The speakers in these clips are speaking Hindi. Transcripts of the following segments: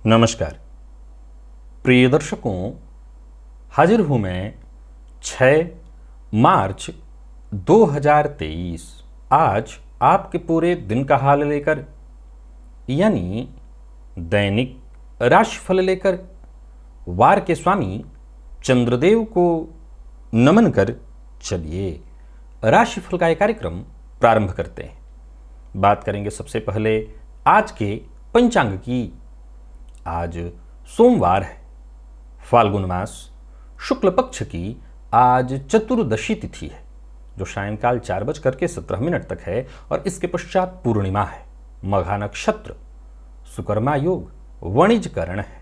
नमस्कार प्रिय दर्शकों, हाजिर हूं मैं 6 मार्च 2023 आज आपके पूरे दिन का हाल लेकर, यानी दैनिक राशिफल लेकर वार के स्वामी चंद्रदेव को नमन कर चलिए राशिफल का एक कार्यक्रम प्रारंभ करते हैं। बात करेंगे सबसे पहले आज के पंचांग की। आज सोमवार है, फाल्गुन मास शुक्ल पक्ष की आज चतुर्दशी तिथि है, जो सायंकाल 4:17 तक है और इसके पश्चात पूर्णिमा है। मघा नक्षत्र, सुकर्मा योग, वणिज करण है।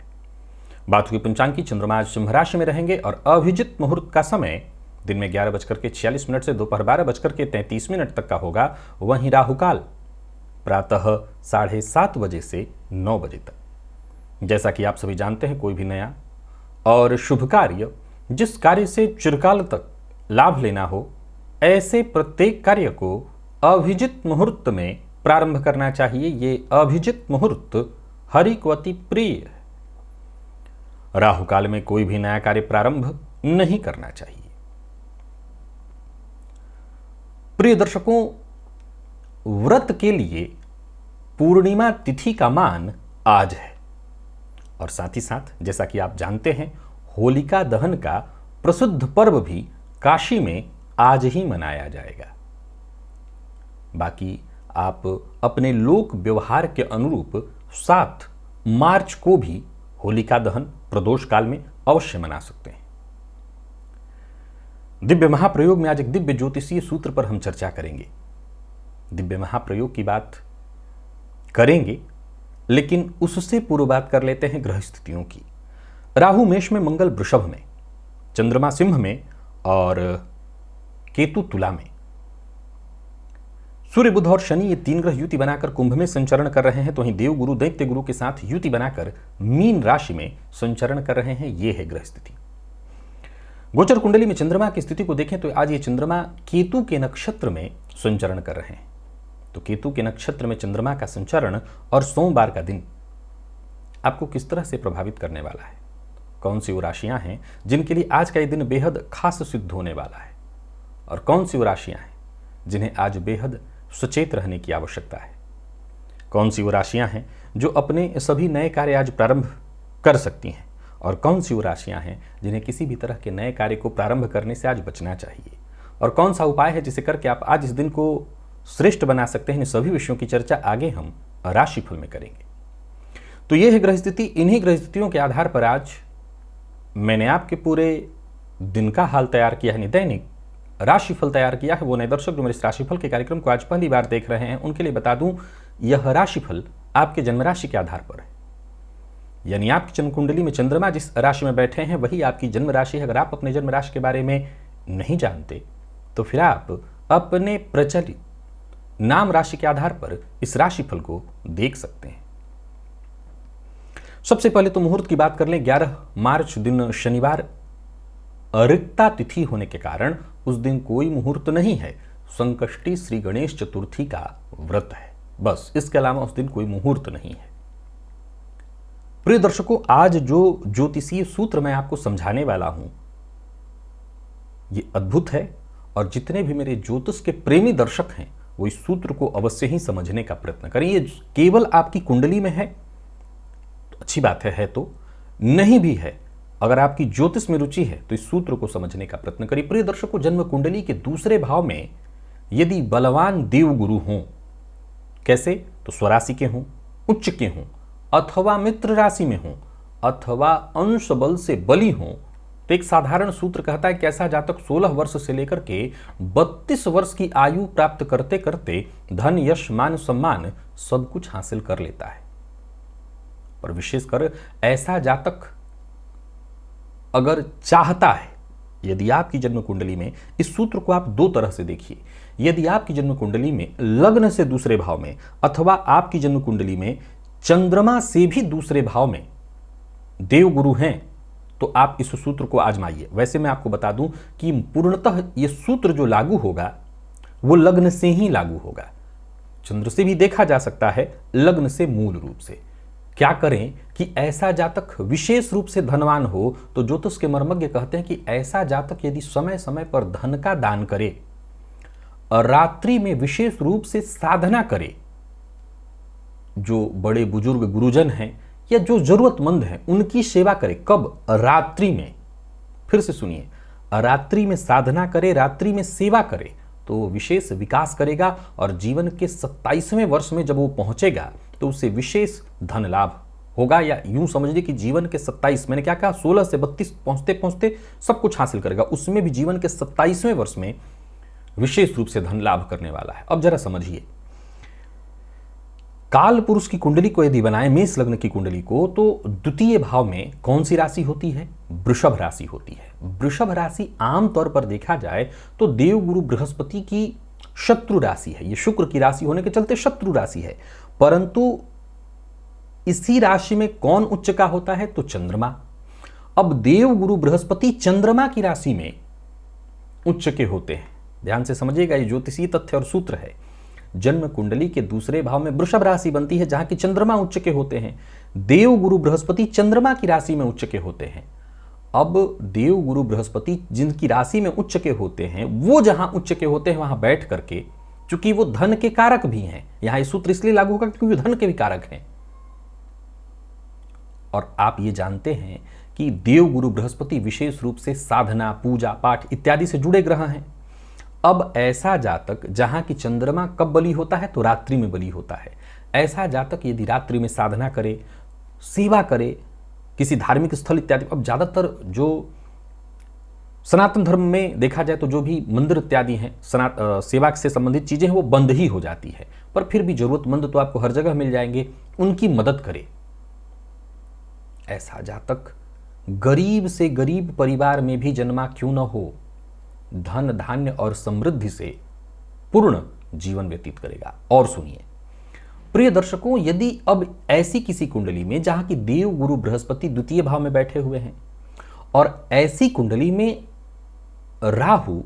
बात हुई पंचांग की। चंद्रमा सिंह राशि में रहेंगे और अभिजित मुहूर्त का समय दिन में 11:46 से दोपहर 12:33 तक का होगा। वहीं राहुकाल प्रातः 7:30 बजे से 9 बजे तक। जैसा कि आप सभी जानते हैं, कोई भी नया और शुभ कार्य, जिस कार्य से चिरकाल तक लाभ लेना हो, ऐसे प्रत्येक कार्य को अभिजित मुहूर्त में प्रारंभ करना चाहिए। ये अभिजित मुहूर्त हरि को अति प्रिय है। राहु काल में कोई भी नया कार्य प्रारंभ नहीं करना चाहिए। प्रिय दर्शकों, व्रत के लिए पूर्णिमा तिथि का मान आज है और साथ ही साथ जैसा कि आप जानते हैं, होलिका दहन का प्रसिद्ध पर्व भी काशी में आज ही मनाया जाएगा। बाकी आप अपने लोक व्यवहार के अनुरूप 7 मार्च को भी होलिका दहन प्रदोष काल में अवश्य मना सकते हैं। दिव्य महाप्रयोग में आज एक दिव्य ज्योतिषीय सूत्र पर हम चर्चा करेंगे। दिव्य महाप्रयोग की बात करेंगे, लेकिन उससे पूर्व बात कर लेते हैं ग्रह स्थितियों की। राहु मेष में, मंगल वृषभ में, चंद्रमा सिंह में और केतु तुला में। सूर्य, बुध और शनि ये 3 ग्रह युति बनाकर कुंभ में संचरण कर रहे हैं, तो वहीं देव गुरु, दैत्य गुरु के साथ युति बनाकर मीन राशि में संचरण कर रहे हैं। ये है ग्रह स्थिति। गोचर कुंडली में चंद्रमा की स्थिति को देखें तो आज ये चंद्रमा केतु के नक्षत्र में संचरण कर रहे हैं। तो केतु के नक्षत्र में चंद्रमा का संचरण और सोमवार का दिन आपको किस तरह से प्रभावित करने वाला है? कौन सी वो राशियां हैं जिनके लिए आज का ये दिन बेहद खास सिद्ध होने वाला है, और कौन सी वो राशियां हैं जिन्हें आज बेहद सचेत रहने की आवश्यकता है? कौन सी वो राशियां हैं जो अपने सभी नए कार्य आज प्रारंभ कर सकती हैं, और कौन सी वो राशियां हैं जिन्हें किसी भी तरह के नए कार्य को प्रारंभ करने से आज बचना चाहिए, और कौन सा उपाय है जिसे करके आप आज इस दिन को श्रेष्ठ बना सकते हैं? इन सभी विषयों की चर्चा आगे हम राशिफल में करेंगे। तो यह है ग्रह स्थिति। इन्हीं ग्रह स्थितियों के आधार पर आज मैंने आपके पूरे दिन का हाल तैयार किया है, दैनिक राशिफल तैयार किया है। वो नए दर्शक जो मेरे इस राशिफल के कार्यक्रम को आज पहली बार देख रहे हैं, उनके लिए बता दूं, यह राशिफल आपके जन्म राशि के आधार पर है। यानी आपकी जन्म कुंडली में चंद्रमा जिस राशि में बैठे हैं वही आपकी जन्म राशि है। अगर आप अपने जन्म राशि के बारे में नहीं जानते तो फिर आप अपने प्रचलित नाम राशि के आधार पर इस राशिफल को देख सकते हैं। सबसे पहले तो मुहूर्त की बात कर लें। 11 मार्च दिन शनिवार रिक्ता तिथि होने के कारण उस दिन कोई मुहूर्त नहीं है। संकष्टी श्री गणेश चतुर्थी का व्रत है, बस। इसके अलावा उस दिन कोई मुहूर्त नहीं है। प्रिय दर्शकों, आज जो ज्योतिषीय सूत्र मैं आपको समझाने वाला हूं, ये अद्भुत है, और जितने भी मेरे ज्योतिष के प्रेमी दर्शक हैं वो इस सूत्र को अवश्य ही समझने का प्रयत्न करें। ये केवल आपकी कुंडली में है तो अच्छी बात है तो नहीं भी है, अगर आपकी ज्योतिष में रुचि है तो इस सूत्र को समझने का प्रयत्न करिए। प्रिय दर्शकों, जन्म कुंडली के दूसरे भाव में यदि बलवान देव गुरु हों, कैसे? तो स्वराशि के हों, उच्च के हों, अथवा मित्र राशि में हों, अथवा अंश बल से बली हों, तो एक साधारण सूत्र कहता है कि ऐसा जातक 16 वर्ष से लेकर के 32 वर्ष की आयु प्राप्त करते करते धन, यश, मान, सम्मान सब कुछ हासिल कर लेता है। पर विशेषकर ऐसा जातक अगर चाहता है, यदि आपकी जन्म कुंडली में, इस सूत्र को आप 2 तरह से देखिए। यदि आपकी जन्म कुंडली में लग्न से दूसरे भाव में, अथवा आपकी जन्म कुंडली में चंद्रमा से भी दूसरे भाव में देव गुरु हैं, तो आप इस सूत्र को आजमाइए। वैसे मैं आपको बता दूं कि पूर्णतः यह सूत्र जो लागू होगा वो लग्न से ही लागू होगा। चंद्र से भी देखा जा सकता है, लग्न से मूल रूप से, क्या करें कि ऐसा जातक विशेष रूप से धनवान हो? तो ज्योतिष के मर्मज्ञ कहते हैं कि ऐसा जातक यदि समय समय पर धन का दान करे, रात्रि में विशेष रूप से साधना करे, जो बड़े बुजुर्ग गुरुजन हैं या जो जरूरतमंद हैं उनकी सेवा करे। कब? रात्रि में। फिर से सुनिए, रात्रि में साधना करे, रात्रि में सेवा करे तो विशेष विकास करेगा और जीवन के 27वें वर्ष में जब वो पहुंचेगा तो उसे विशेष धन लाभ होगा। या यूं समझिए कि जीवन के 27, मैंने क्या कहा, 16 से 32 पहुंचते पहुंचते सब कुछ हासिल करेगा, उसमें भी जीवन के 27वें वर्ष में विशेष रूप से धन लाभ करने वाला है। अब जरा समझिए, काल पुरुष की कुंडली को यदि बनाए, मेष लग्न की कुंडली को, तो द्वितीय भाव में कौन सी राशि होती है? वृषभ राशि होती है। वृषभ राशि आमतौर पर देखा जाए तो देवगुरु बृहस्पति की शत्रु राशि है। ये शुक्र की राशि होने के चलते शत्रु राशि है, परंतु इसी राशि में कौन उच्च का होता है? तो चंद्रमा। अब देवगुरु बृहस्पति चंद्रमा की राशि में उच्च के होते हैं। ध्यान से समझिएगा, ये ज्योतिषीय तथ्य और सूत्र है। जन्म कुंडली के दूसरे भाव में वृषभ राशि बनती है जहां की चंद्रमा उच्च के होते हैं। देवगुरु बृहस्पति चंद्रमा की राशि में उच्च के होते हैं। अब देवगुरु बृहस्पति जिनकी राशि में उच्च के होते हैं, वो जहां उच्च के होते हैं वहां बैठ करके, चूंकि वो धन के कारक भी हैं, यहां ये सूत्र इसलिए लागू होगा क्योंकि धन के भी कारक हैं। और आप ये जानते हैं कि देवगुरु बृहस्पति विशेष रूप से साधना, पूजा पाठ इत्यादि से जुड़े ग्रह हैं। अब ऐसा जातक जहां की चंद्रमा कब बली होता है? तो रात्रि में बली होता है। ऐसा जातक यदि रात्रि में साधना करे, सेवा करे, किसी धार्मिक स्थल इत्यादि, अब ज्यादातर जो सनातन धर्म में देखा जाए तो जो भी मंदिर इत्यादि हैं, सेवा से संबंधित चीजें हैं, वो बंद ही हो जाती है, पर फिर भी जरूरतमंद तो आपको हर जगह मिल जाएंगे, उनकी मदद करे। ऐसा जातक गरीब से गरीब परिवार में भी जन्मा क्यों न हो, धन धान्य और समृद्धि से पूर्ण जीवन व्यतीत करेगा। और सुनिए प्रिय दर्शकों, यदि अब ऐसी किसी कुंडली में जहां की देव गुरु बृहस्पति द्वितीय भाव में बैठे हुए हैं और ऐसी कुंडली में राहु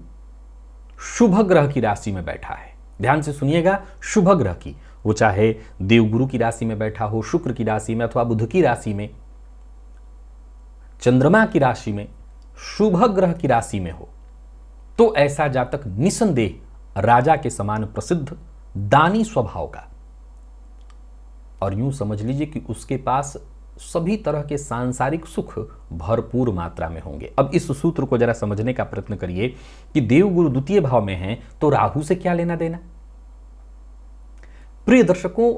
शुभ ग्रह की राशि में बैठा है, ध्यान से सुनिएगा, शुभ ग्रह की, वो चाहे देवगुरु की राशि में बैठा हो, शुक्र की राशि में अथवा बुध की राशि में, चंद्रमा की राशि में, शुभ ग्रह की राशि में हो, तो ऐसा जातक निसंदेह राजा के समान प्रसिद्ध, दानी स्वभाव का, और यूं समझ लीजिए कि उसके पास सभी तरह के सांसारिक सुख भरपूर मात्रा में होंगे। अब इस सूत्र को जरा समझने का प्रयत्न करिए कि देवगुरु द्वितीय भाव में हैं तो राहु से क्या लेना देना। प्रिय दर्शकों,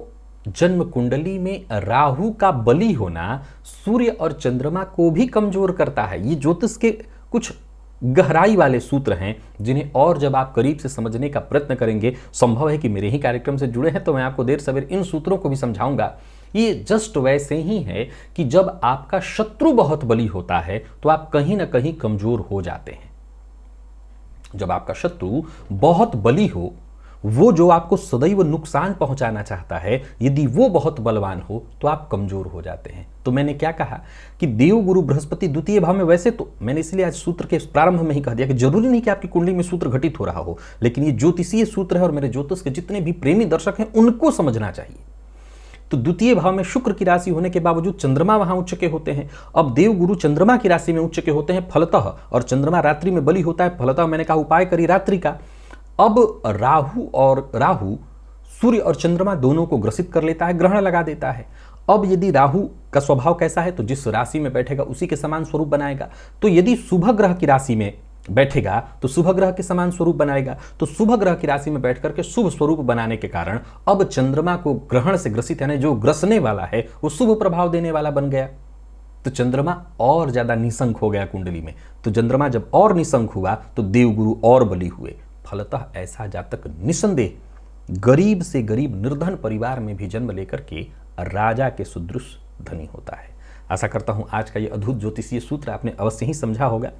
जन्म कुंडली में राहु का बली होना सूर्य और चंद्रमा को भी कमजोर करता है। ये ज्योतिष के कुछ गहराई वाले सूत्र हैं जिन्हें और जब आप करीब से समझने का प्रयत्न करेंगे, संभव है कि मेरे ही कार्यक्रम से जुड़े हैं तो मैं आपको देर सवेर इन सूत्रों को भी समझाऊंगा। ये जस्ट वैसे ही है कि जब आपका शत्रु बहुत बली होता है तो आप कहीं ना कहीं कमजोर हो जाते हैं। जब आपका शत्रु बहुत बली हो, वो जो आपको सदैव नुकसान पहुंचाना चाहता है, यदि वो बहुत बलवान हो तो आप कमजोर हो जाते हैं। तो मैंने क्या कहा कि देवगुरु बृहस्पति द्वितीय भाव में, वैसे तो मैंने इसलिए आज सूत्र के प्रारंभ में ही कह दिया कि जरूरी नहीं कि आपकी कुंडली में सूत्र घटित हो रहा हो, लेकिन ये ज्योतिषीय सूत्र है और मेरे ज्योतिष के जितने भी प्रेमी दर्शक हैं उनको समझना चाहिए। तो द्वितीय भाव में शुक्र की राशि होने के बावजूद चंद्रमा वहां उच्च के होते हैं। अब देवगुरु चंद्रमा की राशि में उच्च के होते हैं फलतः, और चंद्रमा रात्रि में बली होता है फलतः। मैंने कहा उपाय करी रात्रि का। अब राहु सूर्य और चंद्रमा दोनों को ग्रसित कर लेता है, ग्रहण लगा देता है। अब यदि राहु का स्वभाव कैसा है तो जिस राशि में बैठेगा उसी के समान स्वरूप बनाएगा। तो यदि शुभ ग्रह की राशि में बैठेगा तो शुभ ग्रह के समान स्वरूप बनाएगा। तो शुभ ग्रह की राशि में बैठ करके शुभ स्वरूप बनाने के कारण अब चंद्रमा को ग्रहण से ग्रसित, यानी जो ग्रसने वाला है वो शुभ प्रभाव देने वाला बन गया। तो चंद्रमा और ज्यादा निशंक हो गया कुंडली में। तो चंद्रमा जब और निशंक हुआ तो देवगुरु और बली हुए। फलतः ऐसा जातक निसंदेह गरीब से गरीब निर्धन परिवार में भी जन्म लेकर के राजा के सदृश धनी होता है। आशा करता हूं आज का ये अद्भुत ज्योतिषीय सूत्र आपने अवश्य ही समझा होगा।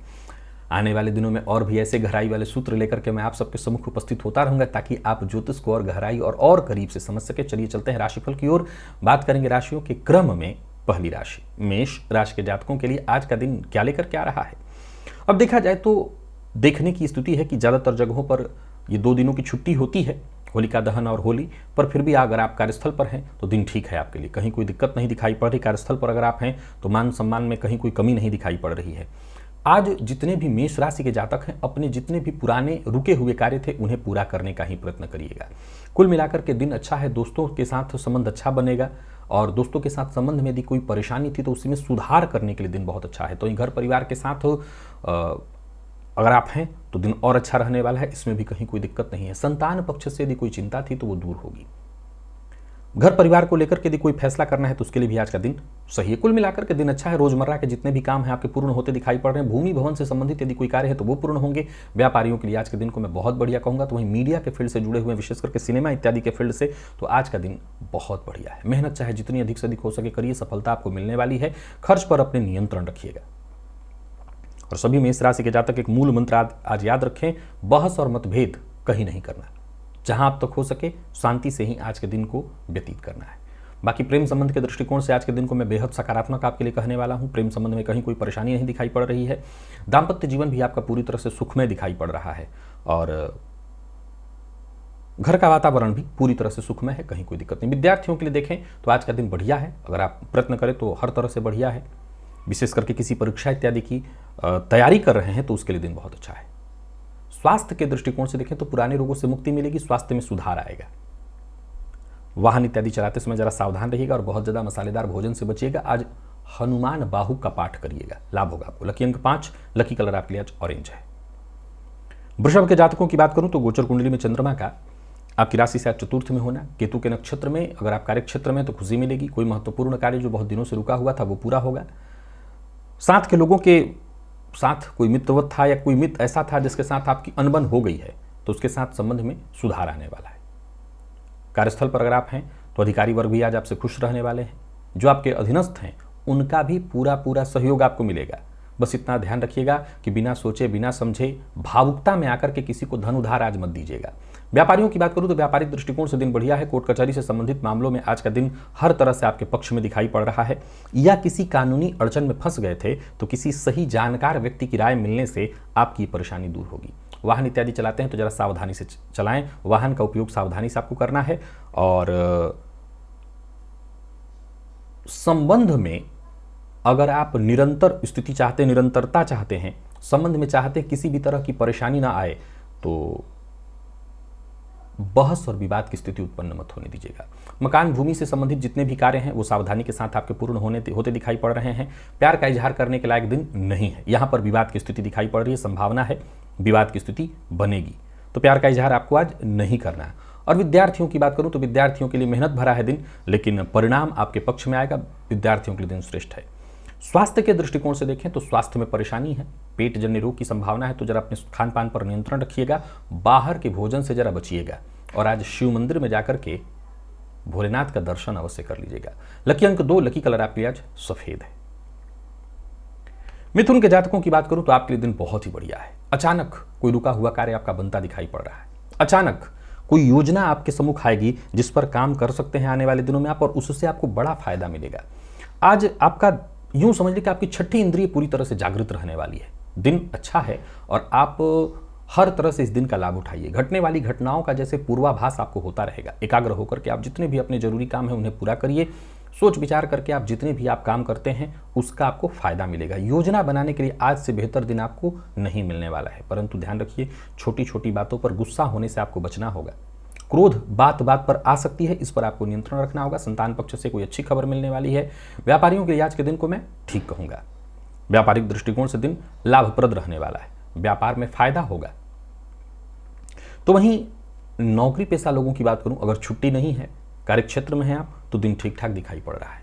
आने वाले दिनों में और भी ऐसे गहराई वाले सूत्र लेकर के मैं आप सबके सम्मुख उपस्थित होता रहूंगा ताकि आप ज्योतिष को और गहराई और करीब से समझ सके। चलिए चलते हैं राशिफल की ओर। बात करेंगे राशियों के क्रम में। पहली राशि मेष राशि के जातकों के लिए आज का दिन क्या लेकर के आ रहा है। अब देखा जाए तो देखने की स्थिति है कि ज़्यादातर जगहों पर ये 2 दिनों की छुट्टी होती है होलिका दहन और होली पर, फिर भी अगर आप कार्यस्थल पर हैं तो दिन ठीक है आपके लिए, कहीं कोई दिक्कत नहीं दिखाई पड़ रही। कार्यस्थल पर अगर आप हैं तो मान सम्मान में कहीं कोई कमी नहीं दिखाई पड़ रही है। आज जितने भी मेष राशि के जातक हैं अपने जितने भी पुराने रुके हुए कार्य थे उन्हें पूरा करने का ही प्रयत्न करिएगा। कुल मिलाकर के दिन अच्छा है। दोस्तों के साथ संबंध अच्छा बनेगा और दोस्तों के साथ संबंध में यदि कोई परेशानी थी तो उसी में सुधार करने के लिए दिन बहुत अच्छा है। तो घर परिवार के साथ अगर आप हैं तो दिन और अच्छा रहने वाला है, इसमें भी कहीं कोई दिक्कत नहीं है। संतान पक्ष से यदि कोई चिंता थी तो वो दूर होगी। घर परिवार को लेकर के यदि कोई फैसला करना है तो उसके लिए भी आज का दिन सही है। कुल मिलाकर के दिन अच्छा है। रोजमर्रा के जितने भी काम हैं आपके पूर्ण होते दिखाई पड़ रहे हैं। भूमि भवन से संबंधित यदि कोई कार्य है तो वो पूर्ण होंगे। व्यापारियों के लिए आज के दिन को मैं बहुत बढ़िया कहूंगा। तो वहीं मीडिया के फील्ड से जुड़े हुए, विशेष करके सिनेमा इत्यादि के फील्ड से, तो आज का दिन बहुत बढ़िया है। मेहनत चाहे जितनी अधिक से अधिक हो सके करिए, सफलता आपको मिलने वाली है। खर्च पर अपने नियंत्रण रखिएगा। और सभी मेष राशि के जातक एक मूल मंत्र आज याद रखें, बहस और मतभेद कहीं नहीं करना। जहां आप तक हो सके शांति से ही आज के दिन को व्यतीत करना है। बाकी प्रेम संबंध के दृष्टिकोण से आज के दिन को मैं बेहद सकारात्मक आपके लिए कहने वाला हूं। प्रेम संबंध में कहीं कोई परेशानी नहीं दिखाई पड़ रही है। दाम्पत्य जीवन भी आपका पूरी तरह से सुखमय दिखाई पड़ रहा है और घर का वातावरण भी पूरी तरह से सुखमय है, कहीं कोई दिक्कत नहीं। विद्यार्थियों के लिए देखें तो आज का दिन बढ़िया है। अगर आप प्रयत्न करें तो हर तरह से बढ़िया है। विशेष करके किसी परीक्षा इत्यादि की तैयारी कर रहे हैं तो उसके लिए दिन बहुत अच्छा है। स्वास्थ्य के दृष्टिकोण से देखें तो पुराने रोगों से मुक्ति मिलेगी, स्वास्थ्य में सुधार आएगा। वाहन इत्यादि चलाते समय जरा सावधान रहिएगा और बहुत ज्यादा मसालेदार भोजन से बचिएगा। आज हनुमान बाहु का पाठ करिएगा, लाभ होगा आपको। लकी अंक 5, लकी कलर आपके लिए आज ऑरेंज है। वृषभ के जातकों की बात करूं तो गोचर कुंडली में चंद्रमा का आपकी राशि से आज चतुर्थ में होना, केतु के नक्षत्र में। अगर आप कार्य क्षेत्र में तो खुशी मिलेगी। कोई महत्वपूर्ण कार्य जो बहुत दिनों से रुका हुआ था वो पूरा होगा। साथ के लोगों के साथ कोई मित्रवत था या कोई मित्र ऐसा था जिसके साथ आपकी अनबन हो गई है तो उसके साथ संबंध में सुधार आने वाला है। कार्यस्थल पर अगर आप हैं तो अधिकारी वर्ग भी आज आपसे खुश रहने वाले हैं। जो आपके अधीनस्थ हैं उनका भी पूरा सहयोग आपको मिलेगा। बस इतना ध्यान रखिएगा कि बिना सोचे बिना समझे भावुकता में आकर के किसी को धन उधार आज मत दीजिएगा। व्यापारियों की बात करूं तो व्यापारिक दृष्टिकोण से दिन बढ़िया है। कोर्ट कचहरी से संबंधित मामलों में आज का दिन हर तरह से आपके पक्ष में दिखाई पड़ रहा है। या किसी कानूनी अड़चन में फंस गए थे तो किसी सही जानकार व्यक्ति की राय मिलने से आपकी परेशानी दूर होगी। वाहन इत्यादि चलाते हैं तो जरा सावधानी से चलाएं। वाहन का उपयोग सावधानी से आपको करना है। और संबंध में अगर आप निरंतर स्थिति चाहते, निरंतरता चाहते हैं, संबंध में चाहते किसी भी तरह की परेशानी ना आए तो बहस और विवाद की स्थिति उत्पन्न मत होने दीजिएगा। मकान भूमि से संबंधित जितने भी कार्य हैं वो सावधानी के साथ आपके पूर्ण होते दिखाई पड़ रहे हैं। प्यार का इजहार करने के लायक दिन नहीं है। यहां पर विवाद की स्थिति दिखाई पड़ रही है, संभावना है विवाद की स्थिति बनेगी, तो प्यार का इजहार आपको आज नहीं करना है। और विद्यार्थियों की बात करूं तो विद्यार्थियों के लिए मेहनत भरा है दिन, लेकिन परिणाम आपके पक्ष में आएगा। विद्यार्थियों के लिए दिन श्रेष्ठ है। स्वास्थ्य के दृष्टिकोण से देखें तो स्वास्थ्य में परेशानी है, पेट जन्य रोग की संभावना है, तो जरा अपने खान पान पर नियंत्रण रखिएगा। बाहर के भोजन से जरा बचिएगा और आज शिव मंदिर में जाकर के भोलेनाथ का दर्शन अवश्य कर लीजिएगा। लकी अंक 2, लकी कलर आपके आज सफेद है। मिथुन के जातकों की बात करूं तो आपके लिए दिन बहुत ही बढ़िया है। अचानक कोई रुका हुआ कार्य आपका बनता दिखाई पड़ रहा है। अचानक कोई योजना आपके सम्मुख आएगी जिस पर काम कर सकते हैं आने वाले दिनों में आप, और उससे आपको बड़ा फायदा मिलेगा। आज आपका यूं समझ लीजिए कि आपकी छठी इंद्रिय पूरी तरह से जागृत रहने वाली है। दिन अच्छा है और आप हर तरह से इस दिन का लाभ उठाइए। घटने वाली घटनाओं का जैसे पूर्वाभास आपको होता रहेगा। एकाग्र होकर के आप जितने भी अपने जरूरी काम हैं उन्हें पूरा करिए। सोच विचार करके आप जितने भी आप काम करते हैं उसका आपको फायदा मिलेगा। योजना बनाने के लिए आज से बेहतर दिन आपको नहीं मिलने वाला है, परंतु ध्यान रखिए छोटी छोटी बातों पर गुस्सा होने से आपको बचना होगा। क्रोध बात बात पर आ सकती है, इस पर आपको नियंत्रण रखना होगा। संतान पक्ष से कोई अच्छी खबर मिलने वाली है। व्यापारियों के लिए आज के दिन को मैं ठीक कहूंगा। व्यापारिक दृष्टिकोण से दिन लाभप्रद रहने वाला है, व्यापार में फायदा होगा। तो वहीं नौकरी पेशा लोगों की बात करूं, अगर छुट्टी नहीं है, कार्यक्षेत्र में हैं आप, तो दिन ठीक ठाक दिखाई पड़ रहा है।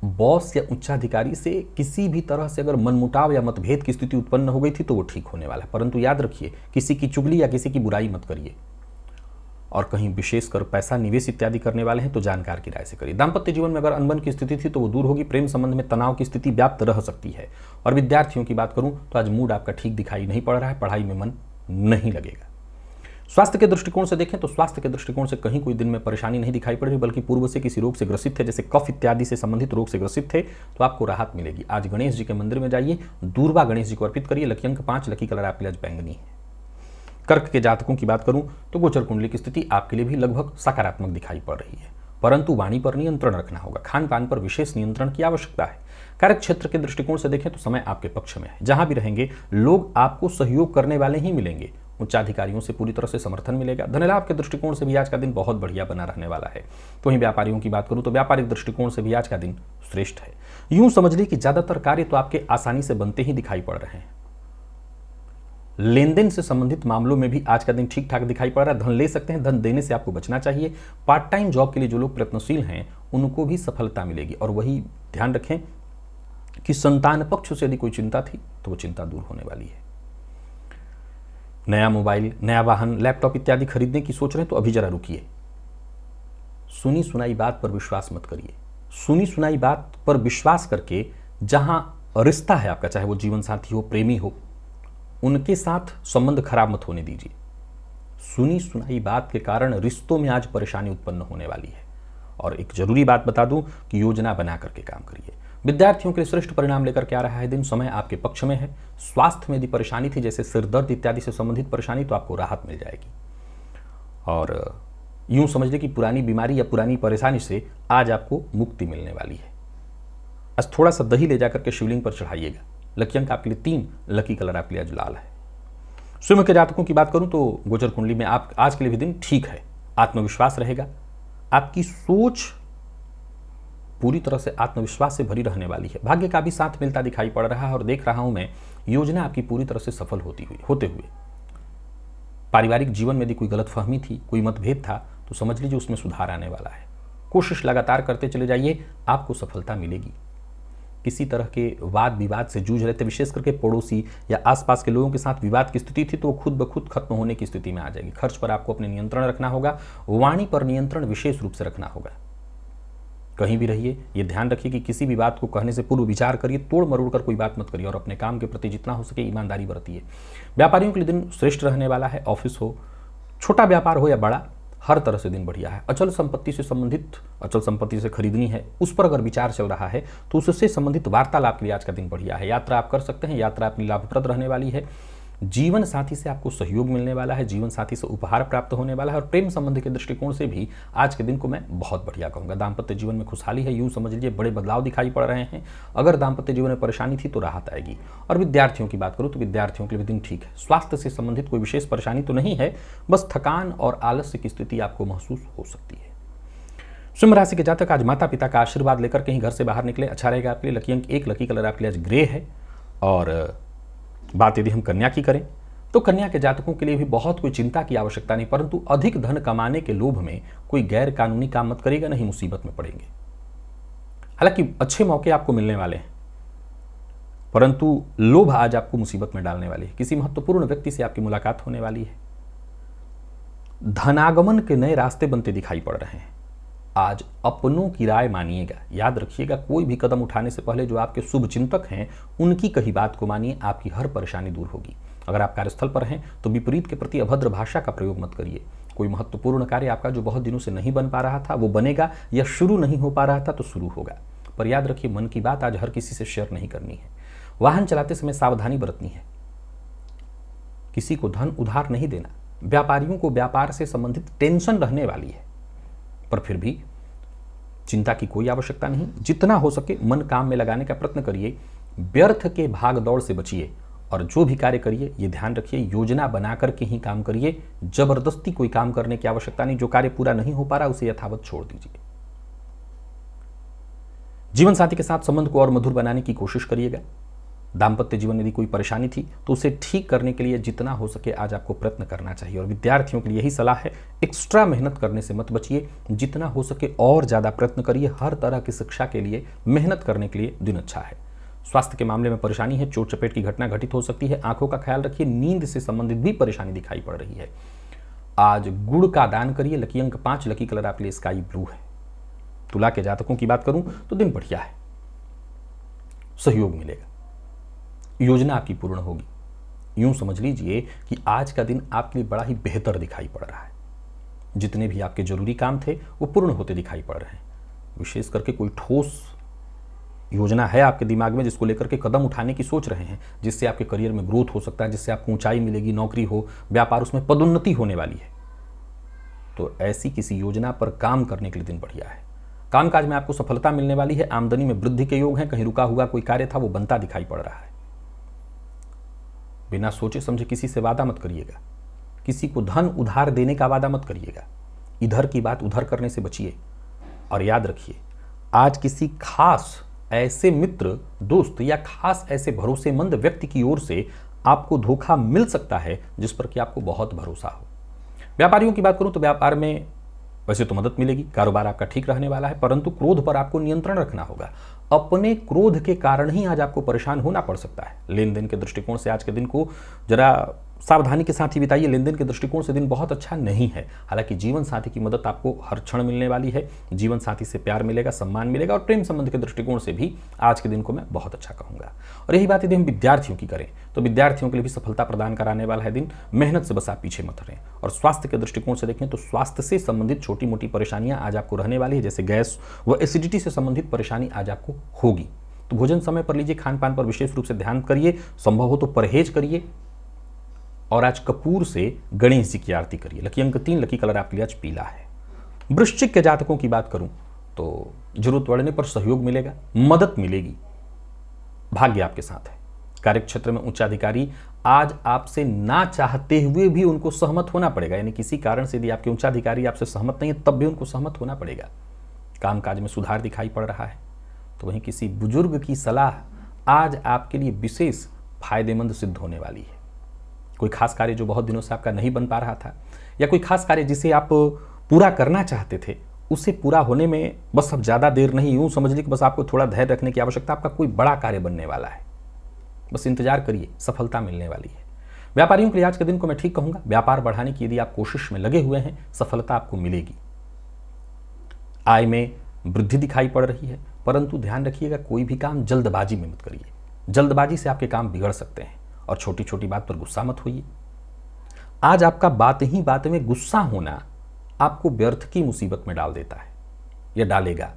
बॉस या उच्चाधिकारी से किसी भी तरह से अगर मनमुटाव या मतभेद की स्थिति उत्पन्न हो गई थी तो वो ठीक होने वाला है, परंतु याद रखिए किसी की चुगली या किसी की बुराई मत करिए। और कहीं विशेषकर पैसा निवेश इत्यादि करने वाले हैं तो जानकार की राय से करिए। दाम्पत्य जीवन में अगर अनबन की स्थिति थी तो वो दूर होगी। प्रेम संबंध में तनाव की स्थिति व्याप्त रह सकती है। और विद्यार्थियों की बात करूं तो आज मूड आपका ठीक दिखाई नहीं पड़ रहा है, पढ़ाई में मन नहीं लगेगा। स्वास्थ्य के दृष्टिकोण से देखें तो स्वास्थ्य के दृष्टिकोण से कहीं कोई दिन में परेशानी नहीं दिखाई पड़ रही, बल्कि पूर्व से किसी रोग से ग्रसित थे, जैसे कफ इत्यादि से संबंधित रोग से ग्रसित थे, तो आपको राहत मिलेगी। आज गणेश जी के मंदिर में जाइए, दूर्वा गणेश जी को अर्पित करिए। लकी अंक 5, लकी कलर आपके लिए आज बैंगनी है। कर्क के जातकों की बात करूं तो गोचर कुंडली की स्थिति आपके लिए भी लगभग सकारात्मक दिखाई पड़ रही है, परंतु वाणी पर नियंत्रण रखना होगा। खान पान पर विशेष नियंत्रण की आवश्यकता है। कार्य क्षेत्र के दृष्टिकोण से देखें तो समय आपके पक्ष में है। जहां भी रहेंगे लोग आपको सहयोग करने वाले ही मिलेंगे। उच्चाधिकारियों से पूरी तरह से समर्थन मिलेगा। धनलाभ के दृष्टिकोण से भी आज का दिन बहुत बढ़िया बना रहने वाला है। तो वहीं व्यापारियों की बात करूं तो व्यापारिक दृष्टिकोण से भी आज का दिन श्रेष्ठ है। यूं समझ लीजिए कि ज्यादातर कार्य तो आपके आसानी से बनते ही दिखाई पड़ रहे हैं। लेन देन से संबंधित मामलों में भी आज का दिन ठीक ठाक दिखाई पड़ रहा है। धन ले सकते हैं, धन देने से आपको बचना चाहिए। पार्ट टाइम जॉब के लिए जो लोग प्रयत्नशील हैं उनको भी सफलता मिलेगी। और वही ध्यान रखें कि संतान पक्ष से यदि कोई चिंता थी तो वो चिंता दूर होने वाली है। नया मोबाइल, नया वाहन, लैपटॉप इत्यादि खरीदने की सोच रहे हैं तो अभी जरा रुकिए। सुनी सुनाई बात पर विश्वास मत करिए। सुनी सुनाई बात पर विश्वास करके जहां रिश्ता है आपका, चाहे वो जीवन साथी हो, प्रेमी हो, उनके साथ संबंध खराब मत होने दीजिए। सुनी सुनाई बात के कारण रिश्तों में आज परेशानी उत्पन्न होने वाली है। और एक जरूरी बात बता दूं कि योजना बना करके काम करिए। विद्यार्थियों के लिए श्रेष्ठ परिणाम लेकर के आ रहा है दिन। समय आपके पक्ष में है। स्वास्थ्य में यदि परेशानी थी, जैसे सिर दर्द इत्यादि से संबंधित परेशानी, तो आपको राहत मिल जाएगी। और यूं समझ लें कि पुरानी बीमारी या पुरानी परेशानी से आज आपको मुक्ति मिलने वाली है। आज थोड़ा सा दही ले जाकर के शिवलिंग पर चढ़ाइएगा। लकी अंक आपके लिए 3, लकी कलर आपके लिए आज लाल है। सिंह के जातकों की बात करूं तो गोचर कुंडली में आप आज के लिए भी दिन ठीक है। आत्मविश्वास रहेगा। आपकी सोच पूरी तरह से आत्मविश्वास से भरी रहने वाली है। भाग्य का भी साथ मिलता दिखाई पड़ रहा है और देख रहा हूं मैं योजना आपकी पूरी तरह से सफल होते हुए। पारिवारिक जीवन में यदि कोई गलतफहमी थी, कोई मतभेद था, तो समझ लीजिए उसमें सुधार आने वाला है। कोशिश लगातार करते चले जाइए, आपको सफलता मिलेगी। किसी तरह के वाद विवाद से जूझ रहे थे, विशेष करके पड़ोसी या आसपास के लोगों के साथ विवाद की स्थिति थी, तो वो खुद ब खुद खत्म होने की स्थिति में आ जाएगी। खर्च पर आपको अपने नियंत्रण रखना होगा। वाणी पर नियंत्रण विशेष रूप से रखना होगा। कहीं भी रहिए, ये ध्यान रखिए कि किसी भी बात को कहने से पूर्व विचार करिए। तोड़ मरोड़ कर कोई बात मत करिए और अपने काम के प्रति जितना हो सके ईमानदारी बरतिए। व्यापारियों के लिए दिन श्रेष्ठ रहने वाला है। ऑफिस हो, छोटा व्यापार हो या बड़ा, हर तरह से दिन बढ़िया है। अचल संपत्ति से संबंधित, अचल संपत्ति से खरीदनी है, उस पर अगर विचार चल रहा है तो उससे संबंधित वार्तालाप के लिए आज का दिन बढ़िया है। यात्रा आप कर सकते हैं। यात्रा अपनी लाभप्रद रहने वाली है। जीवन साथी से आपको सहयोग मिलने वाला है। जीवन साथी से उपहार प्राप्त होने वाला है। और प्रेम संबंध के दृष्टिकोण से भी आज के दिन को मैं बहुत बढ़िया कहूंगा। दाम्पत्य जीवन में खुशहाली है। यूं समझ लीजिए बड़े बदलाव दिखाई पड़ रहे हैं। अगर दाम्पत्य जीवन में परेशानी थी तो राहत आएगी। और विद्यार्थियों की बात करूं तो विद्यार्थियों के लिए दिन ठीक है। स्वास्थ्य से संबंधित कोई विशेष परेशानी तो नहीं है, बस थकान और आलस्य की स्थिति आपको महसूस हो सकती है। सिंह राशि के जातक आज माता पिता का आशीर्वाद लेकर कहीं घर से बाहर निकले, अच्छा रहेगा आपके लिए। लकी अंक 1, लकी कलर आपके लिए आज ग्रे है। और बात यदि हम कन्या की करें तो कन्या के जातकों के लिए भी बहुत कोई चिंता की आवश्यकता नहीं, परंतु अधिक धन कमाने के लोभ में कोई गैर कानूनी काम मत करिएगा, नहीं मुसीबत में पड़ेंगे। हालांकि अच्छे मौके आपको मिलने वाले हैं, परंतु लोभ आज आपको मुसीबत में डालने वाली है। किसी महत्वपूर्ण व्यक्ति से आपकी मुलाकात होने वाली है। धनागमन के नए रास्ते बनते दिखाई पड़ रहे हैं। आज अपनों की राय मानिएगा। याद रखिएगा, कोई भी कदम उठाने से पहले जो आपके शुभ चिंतक हैं उनकी कही बात को मानिए, आपकी हर परेशानी दूर होगी। अगर आप कार्यस्थल पर हैं तो विपरीत के प्रति अभद्र भाषा का प्रयोग मत करिए। कोई महत्वपूर्ण कार्य आपका जो बहुत दिनों से नहीं बन पा रहा था वो बनेगा, या शुरू नहीं हो पा रहा था तो शुरू होगा। पर याद रखिए, मन की बात आज हर किसी से शेयर नहीं करनी है। वाहन चलाते समय सावधानी बरतनी है। किसी को धन उधार नहीं देना। व्यापारियों को व्यापार से संबंधित टेंशन रहने वाली है, पर फिर भी चिंता की कोई आवश्यकता नहीं। जितना हो सके मन काम में लगाने का प्रयत्न करिए। व्यर्थ के भाग दौड़ से बचिए और जो भी कार्य करिए ये ध्यान रखिए, योजना बना करके ही काम करिए। जबरदस्ती कोई काम करने की आवश्यकता नहीं। जो कार्य पूरा नहीं हो पा रहा उसे यथावत छोड़ दीजिए। जीवन साथी के साथ संबंध को और मधुर बनाने की कोशिश करिएगा। दाम्पत्य जीवन में यदि कोई परेशानी थी तो उसे ठीक करने के लिए जितना हो सके आज आपको प्रयत्न करना चाहिए। और विद्यार्थियों के लिए यही सलाह है, एक्स्ट्रा मेहनत करने से मत बचिए। जितना हो सके और ज्यादा प्रयत्न करिए। हर तरह की शिक्षा के लिए मेहनत करने के लिए दिन अच्छा है। स्वास्थ्य के मामले में परेशानी है। चोट चपेट की घटना घटित हो सकती है। आंखों का ख्याल रखिए। नींद से संबंधित भी परेशानी दिखाई पड़ रही है। आज गुड़ का दान करिए। लकी अंक 5, लकी कलर आपके लिए स्काई ब्लू है। तुला के जातकों की बात करूं तो दिन बढ़िया है। सहयोग मिलेगा। योजना आपकी पूर्ण होगी। यूं समझ लीजिए कि आज का दिन आपके लिए बड़ा ही बेहतर दिखाई पड़ रहा है। जितने भी आपके जरूरी काम थे वो पूर्ण होते दिखाई पड़ रहे हैं। विशेष करके कोई ठोस योजना है आपके दिमाग में जिसको लेकर के कदम उठाने की सोच रहे हैं, जिससे आपके करियर में ग्रोथ हो सकता है, जिससे आपको ऊंचाई मिलेगी, नौकरी हो, व्यापार, उसमें पदोन्नति होने वाली है, तो ऐसी किसी योजना पर काम करने के लिए दिन बढ़िया है। कामकाज में आपको सफलता मिलने वाली है, आमदनी में वृद्धि के योग हैं, कहीं रुका हुआ कोई कार्य था वो बनता दिखाई पड़ रहा है। बिना सोचे समझे किसी से वादा मत करिएगा, किसी को धन उधार देने का वादा मत करिएगा, इधर की बात उधर करने से बचिए। और याद रखिए, आज किसी खास ऐसे मित्र, दोस्त या खास ऐसे भरोसेमंद व्यक्ति की ओर से आपको धोखा मिल सकता है जिस पर कि आपको बहुत भरोसा हो। व्यापारियों की बात करूं तो व्यापार में वैसे तो मदद मिलेगी, कारोबार आपका ठीक रहने वाला है, परंतु क्रोध पर आपको नियंत्रण रखना होगा। अपने क्रोध के कारण ही आज आपको परेशान होना पड़ सकता है। लेन देन के दृष्टिकोण से आज के दिन को जरा सावधानी के साथ ही बिताइए। लेन देन के दृष्टिकोण से दिन बहुत अच्छा नहीं है। हालांकि जीवन साथी की मदद आपको हर क्षण मिलने वाली है, जीवन साथी से प्यार मिलेगा, सम्मान मिलेगा, और प्रेम संबंध के दृष्टिकोण से भी आज के दिन को मैं बहुत अच्छा कहूंगा। और यही बात यदि हम विद्यार्थियों की करें तो विद्यार्थियों के लिए भी सफलता प्रदान कराने वाला है दिन। मेहनत से बस आप पीछे मत रहें। और स्वास्थ्य के दृष्टिकोण से देखें तो स्वास्थ्य से संबंधित छोटी मोटी परेशानियां आज आपको रहने वाली है, जैसे गैस व एसिडिटी से संबंधित परेशानी आज आपको होगी। तो भोजन समय पर लीजिए, खान पान पर विशेष रूप से ध्यान करिए, संभव हो तो परहेज करिए। और आज कपूर से गणेश जी की आरती करिए। लकी अंक 3, लकी कलर आपके लिए आज पीला है। वृश्चिक के जातकों की बात करूं तो जरूरत पड़ने पर सहयोग मिलेगा, मदद मिलेगी, भाग्य आपके साथ है। कार्यक्षेत्र में उच्च अधिकारी आज आपसे ना चाहते हुए भी उनको सहमत होना पड़ेगा, यानी किसी कारण से यदि आपके उच्चाधिकारी आपसे सहमत नहीं है तब भी उनको सहमत होना पड़ेगा। कामकाज में सुधार दिखाई पड़ रहा है, तो वहीं किसी बुजुर्ग की सलाह आज आपके लिए विशेष फायदेमंद सिद्ध होने वाली है। कोई खास कार्य जो बहुत दिनों से आपका नहीं बन पा रहा था, या कोई खास कार्य जिसे आप पूरा करना चाहते थे, उसे पूरा होने में बस अब ज़्यादा देर नहीं, यूँ समझ लीजिए कि बस आपको थोड़ा धैर्य रखने की आवश्यकता। आपका कोई बड़ा कार्य बनने वाला है, बस इंतजार करिए, सफलता मिलने वाली है। व्यापारियों के लिए आज के दिन को मैं ठीक कहूँगा। व्यापार बढ़ाने की यदि आप कोशिश में लगे हुए हैं, सफलता आपको मिलेगी। आय में वृद्धि दिखाई पड़ रही है, परंतु ध्यान रखिएगा कोई भी काम जल्दबाजी में मत करिए। जल्दबाजी से आपके काम बिगड़ सकते हैं। और छोटी छोटी बात पर गुस्सा मत होइए। आज आपका बात ही बात में गुस्सा होना आपको व्यर्थ की मुसीबत में डाल देता है या डालेगा।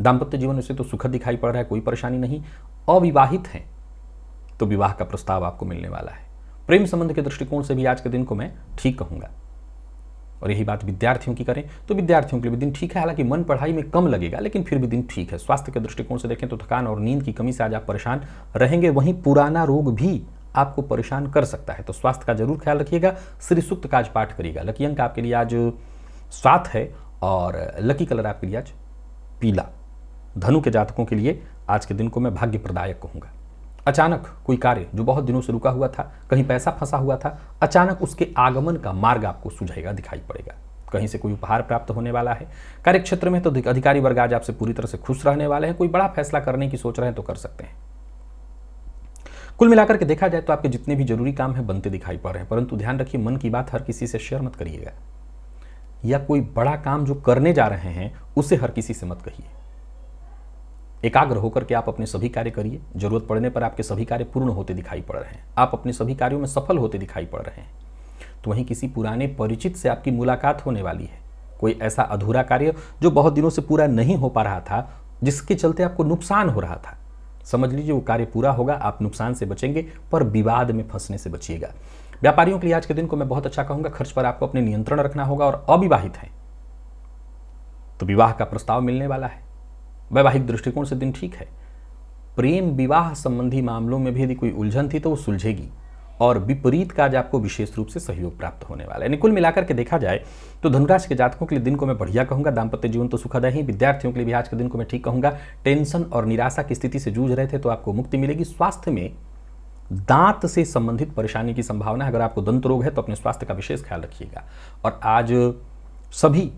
दाम्पत्य जीवन से तो सुखद दिखाई पड़ रहा है, कोई परेशानी नहीं। अविवाहित हैं तो विवाह का प्रस्ताव आपको मिलने वाला है। प्रेम संबंध के दृष्टिकोण से भी आज के दिन को मैं ठीक कहूंगा। और यही बात विद्यार्थियों की करें तो विद्यार्थियों के लिए भी दिन ठीक है। हालांकि मन पढ़ाई में कम लगेगा, लेकिन फिर भी दिन ठीक है। स्वास्थ्य के दृष्टिकोण से देखें तो थकान और नींद की कमी से आज आप परेशान रहेंगे। वहीं पुराना रोग भी आपको परेशान कर सकता है, तो स्वास्थ्य का जरूर ख्याल रखिएगा। श्री सूक्त का आज पाठ करिएगा। लकी अंक आपके लिए आज 7 है और लकी कलर आपके लिए आज पीला। धनु के जातकों के लिए आज के दिन को मैं भाग्य प्रदायक कहूंगा। अचानक कोई कार्य जो बहुत दिनों से रुका हुआ था, कहीं पैसा फंसा हुआ था, अचानक उसके आगमन का मार्ग आपको सुझाएगा, दिखाई पड़ेगा। कहीं से कोई उपहार प्राप्त होने वाला है। कार्यक्षेत्र में तो अधिकारी वर्ग आज आपसे पूरी तरह से खुश रहने वाले हैं। कोई बड़ा फैसला करने की सोच रहे हैं तो कर सकते हैं। कुल मिलाकर के देखा जाए तो आपके जितने भी जरूरी काम हैं बनते दिखाई पड़ रहे हैं, परंतु ध्यान रखिए मन की बात हर किसी से शेयर मत करिएगा, या कोई बड़ा काम जो करने जा रहे हैं उसे हर किसी से मत कहिए। एकाग्र होकर के आप अपने सभी कार्य करिए। जरूरत पड़ने पर आपके सभी कार्य पूर्ण होते दिखाई पड़ रहे हैं, आप अपने सभी कार्यों में सफल होते दिखाई पड़ रहे हैं। तो वहीं किसी पुराने परिचित से आपकी मुलाकात होने वाली है। कोई ऐसा अधूरा कार्य जो बहुत दिनों से पूरा नहीं हो पा रहा था, जिसके चलते आपको नुकसान हो रहा था, समझ लीजिए वो कार्य पूरा होगा। आप नुकसान से बचेंगे पर विवाद में फंसने से बचिएगा। व्यापारियों के लिए आज के दिन को मैं बहुत अच्छा कहूंगा। खर्च पर आपको अपने नियंत्रण रखना होगा। और अविवाहित हैं तो विवाह का प्रस्ताव मिलने वाला है। वैवाहिक दृष्टिकोण से दिन ठीक है। प्रेम विवाह संबंधी मामलों में भी यदि कोई उलझन थी तो वो सुलझेगी, और विपरीत का आज आपको विशेष रूप से सहयोग प्राप्त होने वाला है। यानी कुल मिलाकर के देखा जाए तो धनुराशि के जातकों के लिए दिन को मैं बढ़िया कहूंगा। दाम्पत्य जीवन तो सुखद है ही। विद्यार्थियों के लिए भी आज के दिन को मैं ठीक कहूंगा। टेंशन और निराशा की स्थिति से जूझ रहे थे तो आपको मुक्ति मिलेगी। स्वास्थ्य में दांत से संबंधित परेशानी की संभावना है। अगर आपको दंत रोग है तो अपने स्वास्थ्य का विशेष ख्याल रखिएगा। और आज सभी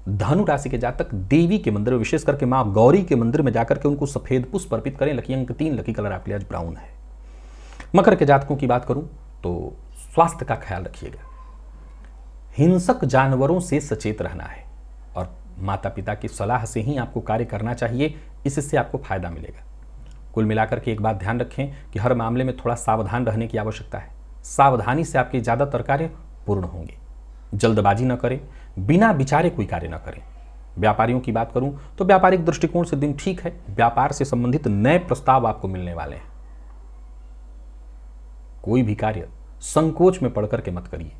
धनु राशि के जातक देवी के मंदिर में, विशेष करके मां गौरी के मंदिर में जाकर के उनको सफेद पुष्प अर्पित करें। लकी अंक 3, लकी कलर आपके लिए आज ब्राउन है। मकर के जातकों की बात करूं तो स्वास्थ्य का ख्याल रखिएगा। हिंसक जानवरों से सचेत रहना है और माता पिता की सलाह से ही आपको कार्य करना चाहिए, इससे आपको फायदा मिलेगा। कुल मिलाकर के एक बात ध्यान रखें कि हर मामले में थोड़ा सावधान रहने की आवश्यकता है। सावधानी से आपके ज्यादातर कार्य पूर्ण होंगे। जल्दबाजी न करें, बिना विचारे कोई कार्य न करें। व्यापारियों की बात करूं तो व्यापारिक दृष्टिकोण से दिन ठीक है। व्यापार से संबंधित नए प्रस्ताव आपको मिलने वाले हैं। कोई भी कार्य संकोच में पड़ करके मत करिए।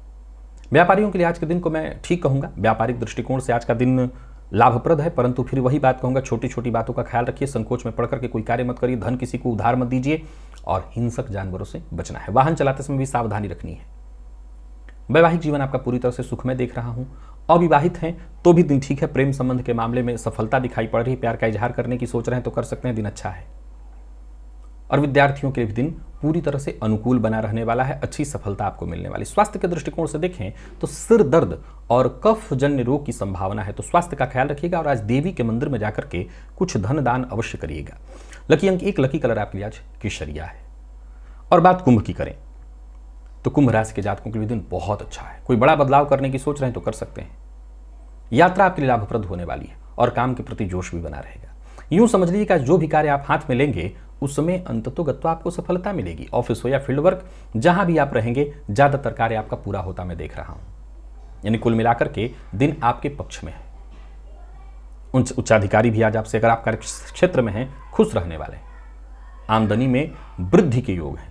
व्यापारियों के लिए आज के दिन को मैं ठीक कहूंगा। व्यापारिक दृष्टिकोण से आज का दिन लाभप्रद है, परंतु फिर वही बात कहूंगा, छोटी छोटी बातों का ख्याल रखिए। संकोच में पड़ करके कोई कार्य मत करिए। धन किसी को उधार मत दीजिए और हिंसक जानवरों से बचना है। वाहन चलाते समय भी सावधानी रखनी है। वैवाहिक जीवन आपका पूरी तरह से सुखमय देख रहा हूं। अविवाहित हैं तो भी दिन ठीक है। प्रेम संबंध के मामले में सफलता दिखाई पड़ रही है। प्यार का इजहार करने की सोच रहे हैं तो कर सकते हैं, दिन अच्छा है। और विद्यार्थियों के लिए भी दिन पूरी तरह से अनुकूल बना रहने वाला है। अच्छी सफलता आपको मिलने वाली। स्वास्थ्य के दृष्टिकोण से देखें तो सिर दर्द और कफ जन्य रोग की संभावना है, तो स्वास्थ्य का ख्याल रखिएगा। और आज देवी के मंदिर में जाकर के कुछ धन दान अवश्य करिएगा। लकी अंक 1, लकी कलर आपके लिए आज केसरिया है। और बात कुंभ की करें तो कुंभ राशि के जातकों के लिए दिन बहुत अच्छा है। कोई बड़ा बदलाव करने की सोच रहे हैं तो कर सकते हैं। यात्रा आपके लिए लाभप्रद होने वाली है और काम के प्रति जोश भी बना रहेगा। यूं समझ लीजिए कि जो भी कार्य आप हाथ में लेंगे उसमें अंततोगत्वा आपको सफलता मिलेगी। ऑफिस हो या फील्ड वर्क, जहां भी आप रहेंगे ज्यादातर कार्य आपका पूरा होता मैं देख रहा हूं। यानी कुल मिलाकर के दिन आपके पक्ष में है। उच्चाधिकारी भी आज आपसे, अगर आप कार्य क्षेत्र में हैं, खुश रहने वाले हैं। आमदनी में वृद्धि के योग हैं।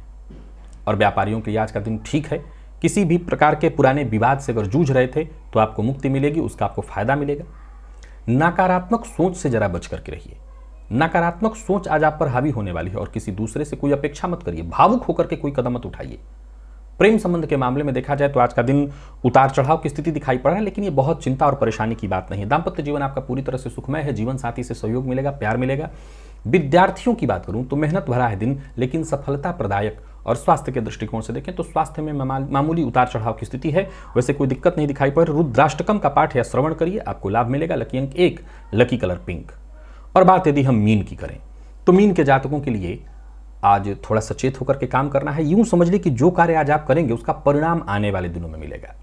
और व्यापारियों के लिए आज का दिन ठीक है। किसी भी प्रकार के पुराने विवाद से अगर जूझ रहे थे तो आपको मुक्ति मिलेगी, उसका आपको फायदा मिलेगा। नकारात्मक सोच से जरा बच करके रहिए। नकारात्मक सोच आज आप पर हावी होने वाली है और किसी दूसरे से कोई अपेक्षा मत करिए। भावुक होकर के कोई कदम मत उठाइए। प्रेम संबंध के मामले में देखा जाए तो आज का दिन उतार चढ़ाव की स्थिति दिखाई पड़ रहा है, लेकिन ये बहुत चिंता और परेशानी की बात नहीं है। दाम्पत्य जीवन आपका पूरी तरह से सुखमय है। जीवन साथी से सहयोग मिलेगा, प्यार मिलेगा। विद्यार्थियों की बात करूं तो मेहनत भरा है दिन, लेकिन सफलता प्रदायक। और स्वास्थ्य के दृष्टिकोण से देखें तो स्वास्थ्य में मामूली उतार चढ़ाव की स्थिति है। वैसे कोई दिक्कत नहीं दिखाई पड़ रही। रुद्राष्टकम का पाठ या श्रवण करिए, आपको लाभ मिलेगा। लकी अंक 1, लकी कलर पिंक। और बात यदि हम मीन की करें तो मीन के जातकों के लिए आज थोड़ा सचेत होकर के काम करना है। यूं समझ लीजिए कि जो कार्य आज आप करेंगे उसका परिणाम आने वाले दिनों में मिलेगा।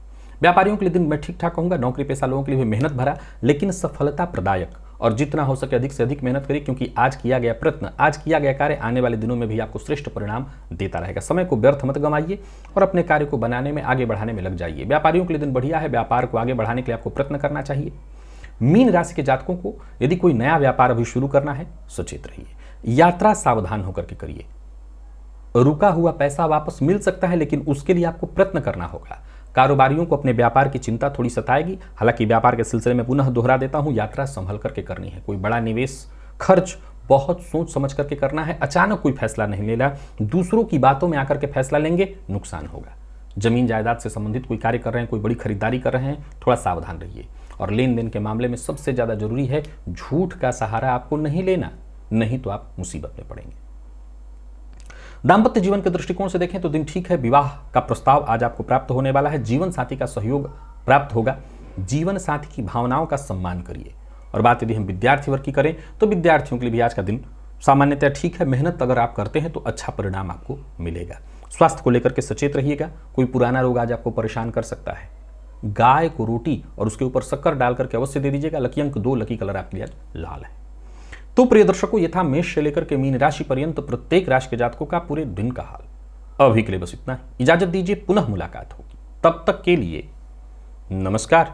व्यापारियों के लिए दिन मैं ठीक ठाक कहूंगा। नौकरी पेशा लोगों के लिए भी मेहनत भरा, लेकिन सफलता प्रदायक। और जितना हो सके अधिक से अधिक मेहनत करिए, क्योंकि आज किया गया प्रयत्न, आज किया गया कार्य आने वाले दिनों में भी आपको श्रेष्ठ परिणाम देता रहेगा। समय को व्यर्थ मत गंवाइए और अपने कार्य को बनाने में, आगे बढ़ाने में लग जाइए। व्यापारियों के लिए दिन बढ़िया है। व्यापार को आगे बढ़ाने के लिए आपको प्रयत्न करना चाहिए। मीन राशि के जातकों को यदि कोई नया व्यापार अभी शुरू करना है, सचेत रहिए। यात्रा सावधान होकर के करिए। रुका हुआ पैसा वापस मिल सकता है, लेकिन उसके लिए आपको प्रयत्न करना होगा। कारोबारियों को अपने व्यापार की चिंता थोड़ी सताएगी। हालांकि व्यापार के सिलसिले में पुनः दोहरा देता हूं, यात्रा संभल करके करनी है। कोई बड़ा निवेश खर्च बहुत सोच समझ करके करना है। अचानक कोई फैसला नहीं लेना। दूसरों की बातों में आकर के फैसला लेंगे, नुकसान होगा। जमीन जायदाद से संबंधित कोई कार्य कर रहे हैं, कोई बड़ी खरीदारी कर रहे हैं, थोड़ा सावधान रहिए। और लेन देन के मामले में सबसे ज्यादा जरूरी है, झूठ का सहारा आपको नहीं लेना, नहीं तो आप मुसीबत में पड़ेंगे। दाम्पत्य जीवन के दृष्टिकोण से देखें तो दिन ठीक है। विवाह का प्रस्ताव आज आपको प्राप्त होने वाला है। जीवन साथी का सहयोग प्राप्त होगा। जीवन साथी की भावनाओं का सम्मान करिए। और बात यदि हम विद्यार्थी वर्ग की करें तो विद्यार्थियों के लिए भी आज का दिन सामान्यतः ठीक है। मेहनत अगर आप करते हैं तो अच्छा परिणाम आपको मिलेगा। स्वास्थ्य को लेकर के सचेत रहिएगा। कोई पुराना रोग आज आपको परेशान कर सकता है। गाय को रोटी और उसके ऊपर शक्कर डाल करके अवश्य दे दीजिएगा। लकी अंक 2, लकी कलर आपके लिए लाल है। तो प्रिय दर्शकों, ये था मेष से लेकर के मीन राशि पर्यंत प्रत्येक राशि के जातकों का पूरे दिन का हाल। अभी के लिए बस इतना ही। इजाजत दीजिए, पुनः मुलाकात होगी। तब तक के लिए नमस्कार।